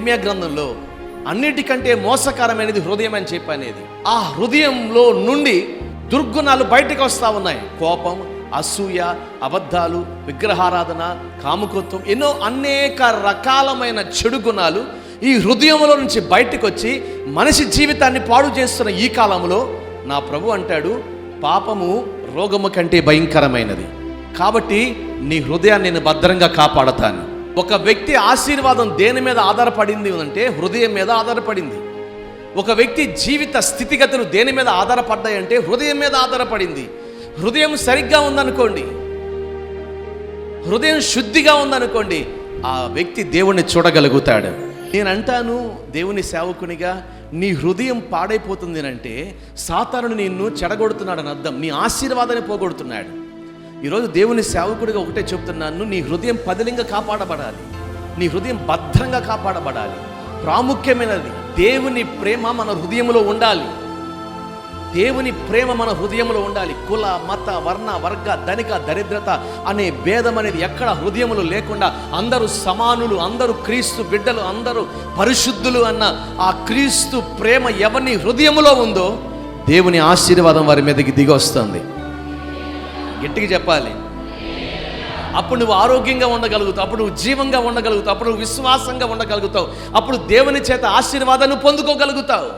ఇర్మియా గ్రంథంలో అన్నిటికంటే మోసకరమైనది హృదయం అని చెప్పనేది. ఆ హృదయంలో నుండి దుర్గుణాలు బయటకు వస్తూ ఉన్నాయి. కోపం, అసూయ, అబద్ధాలు, విగ్రహారాధన, కాముకత్వం, ఎన్నో అనేక రకాలమైన చెడు గుణాలు ఈ హృదయంలో నుంచి బయటకు వచ్చి మనిషి జీవితాన్ని పాడు చేస్తున్న ఈ కాలంలో నా ప్రభు అంటాడు, పాపము రోగము కంటే భయంకరమైనది, కాబట్టి నీ హృదయాన్ని నేను భద్రంగా కాపాడతాను. ఒక వ్యక్తి ఆశీర్వాదం దేని మీద ఆధారపడింది అంటే హృదయం మీద ఆధారపడింది. ఒక వ్యక్తి జీవిత స్థితిగతులు దేని మీద ఆధారపడ్డాయంటే హృదయం మీద ఆధారపడింది. హృదయం సరిగ్గా ఉందనుకోండి, హృదయం శుద్ధిగా ఉందనుకోండి, ఆ వ్యక్తి దేవుణ్ణి చూడగలుగుతాడు. నేను అంటాను దేవుని సేవకునిగా, నీ హృదయం పాడైపోతుంది అంటే సాతానుడు నిన్ను చెడగొడుతున్నాడని అర్థం, నీ ఆశీర్వాదాన్ని పోగొడుతున్నాడు. ఈరోజు దేవుని సేవకుడిగా ఒకటే చెప్తున్నాను, నీ హృదయం పదిలంగా కాపాడబడాలి, నీ హృదయం భద్రంగా కాపాడబడాలి. ప్రాముఖ్యమైనది దేవుని ప్రేమ మన హృదయంలో ఉండాలి. దేవుని ప్రేమ మన హృదయంలో ఉండాలి. కుల, మత, వర్ణ, వర్గ, ధనిక, దరిద్రత అనే భేదం అనేది ఎక్కడ హృదయంలో లేకుండా అందరూ సమానులు, అందరూ క్రీస్తు బిడ్డలు, అందరూ పరిశుద్ధులు అన్న ఆ క్రీస్తు ప్రేమ ఎవరిని హృదయంలో ఉందో దేవుని ఆశీర్వాదం వారి మీదకి దిగి వస్తుంది. గట్టిగా చెప్పాలి. అప్పుడు నువ్వు ఆరోగ్యంగా ఉండగలుగుతావు, అప్పుడు నువ్వు జీవంగా ఉండగలుగుతావు, అప్పుడు నువ్వు విశ్వాసంగా ఉండగలుగుతావు, అప్పుడు దేవుని చేత ఆశీర్వాదాన్ని పొందుకోగలుగుతావు.